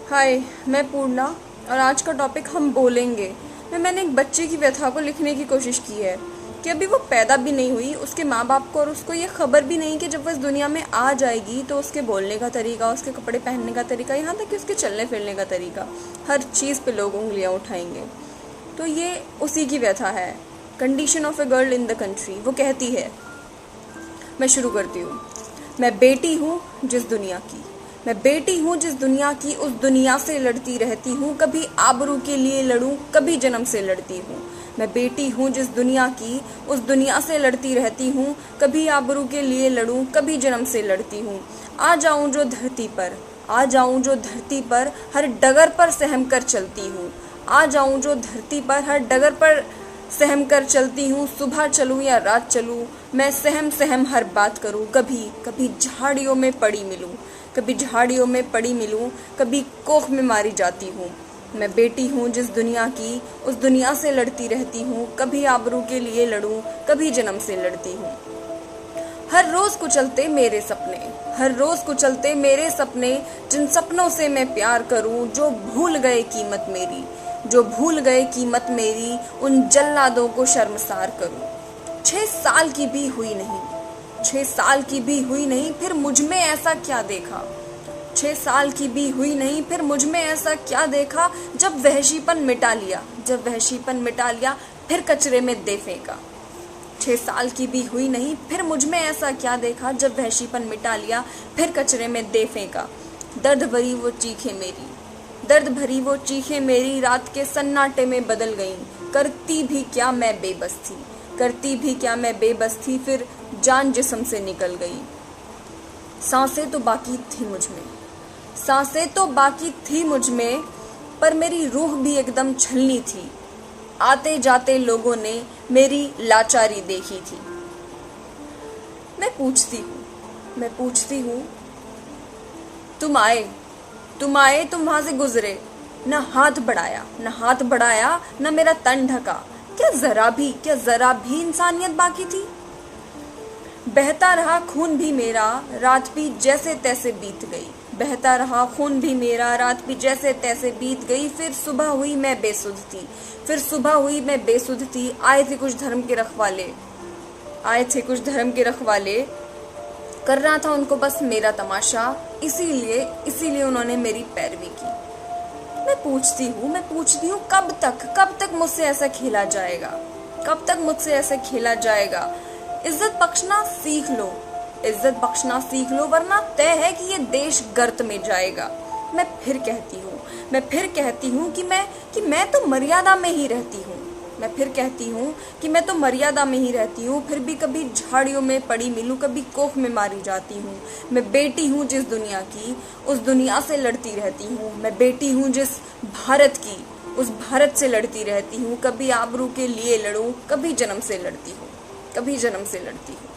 हाय, मैं पूर्णा और आज का टॉपिक हम बोलेंगे में मैंने एक बच्चे की व्यथा को लिखने की कोशिश की है कि अभी वो पैदा भी नहीं हुई, उसके माँ बाप को और उसको ये खबर भी नहीं कि जब वो इस दुनिया में आ जाएगी तो उसके बोलने का तरीका, उसके कपड़े पहनने का तरीका, यहाँ तक कि उसके चलने फिरने का तरीका, हर चीज़ पे लोग उंगलियाँ उठाएंगे। तो ये उसी की व्यथा है, condition of a girl in the country. वो कहती है, मैं शुरू करती हूँ। मैं बेटी हूँ जिस दुनिया की, मैं बेटी हूँ जिस दुनिया की, उस दुनिया से लड़ती रहती हूँ। कभी आबरू के लिए लड़ूं, कभी जन्म से लड़ती हूँ। मैं बेटी हूँ जिस दुनिया की, उस दुनिया से लड़ती रहती हूँ। कभी आबरू के लिए लड़ूं, कभी जन्म से लड़ती हूँ। आ जाऊँ जो धरती पर, आ जाऊँ जो धरती पर, हर डगर पर सहम कर चलती हूँ। आ जाऊँ जो धरती पर, हर डगर पर सहम कर चलती हूँ। सुबह चलूँ या रात चलूँ, मैं सहम सहम हर बात करूँ। कभी कभी झाड़ियों में पड़ी मिलूँ, कभी झाड़ियों में पड़ी मिलूँ, कभी कोख में मारी जाती हूँ। मैं बेटी हूँ जिस दुनिया की, उस दुनिया से लड़ती रहती हूँ। कभी आबरू के लिए लड़ूँ, कभी जन्म से लड़ती हूँ। हर रोज कुचलते मेरे सपने, हर रोज कुचलते मेरे सपने, जिन सपनों से मैं प्यार करूं, जो भूल गए कीमत मेरी, जो भूल गए कीमत मेरी, उन जल्लादों को शर्मसार करूं। 6 साल की भी हुई नहीं, 6 साल की भी हुई नहीं, फिर मुझ में ऐसा क्या देखा। 6 साल की भी हुई नहीं, फिर मुझ में ऐसा क्या देखा, जब वहशीपन मिटा लिया, जब वहशीपन मिटा लिया, फिर कचरे में दे फेंका। 6 साल की भी हुई नहीं, फिर मुझ में ऐसा क्या देखा, जब वहशीपन मिटा लिया, फिर कचरे में दे फेंका। दर्द भरी वो चीखें मेरी, दर्द भरी वो चीखें मेरी, रात के सन्नाटे में बदल गईं। करती भी क्या मैं बेबस थी, करती भी क्या मैं बेबस थी, फिर जान जिस्म से निकल गई। सांसें तो बाकी थी मुझ में, सांसें तो बाकी थी मुझ में, पर मेरी रूह भी एकदम छलनी थी। आते जाते लोगों ने मेरी लाचारी देखी थी। मैं पूछती हूँ, तुम आए, तुम आए, तुम वहां से गुजरे, न हाथ बढ़ाया, न हाथ बढ़ाया, न मेरा तन ढका। क्या जरा भी इंसानियत बाकी थी। बहता रहा खून भी मेरा, रात भी जैसे तैसे बीत गई। बहता रहा खून भी मेरा, रात भी जैसे तैसे बीत गई। फिर सुबह हुई मैं बेसुध थी, फिर सुबह हुई मैं बेसुध थी। आए थे कुछ धर्म के रखवाले, आए थे कुछ धर्म के रखवाले, कर रहा था उनको बस मेरा तमाशा। इसीलिए उन्होंने मेरी पैरवी की। मैं पूछती हूँ कब तक मुझसे ऐसा खेला जाएगा, कब तक मुझसे ऐसे खेला जाएगा। इज्जत बख्शना सीख लो, इज्जत बख्शना सीख लो, वरना तय है कि ये देश गर्त में जाएगा। मैं फिर कहती हूँ कि मैं तो मर्यादा में ही रहती हूँ। मैं फिर कहती हूँ कि मैं तो मर्यादा में ही रहती हूँ, फिर भी कभी झाड़ियों में पड़ी मिलूँ, कभी कोख में मारी जाती हूँ। मैं बेटी हूँ जिस दुनिया की, उस दुनिया से लड़ती रहती हूँ। मैं बेटी हूँ जिस भारत की, उस भारत से लड़ती रहती हूँ। कभी आबरू के लिए लड़ूं, कभी जन्म से लड़ती हूँ, कभी जन्म से लड़ती हूँ।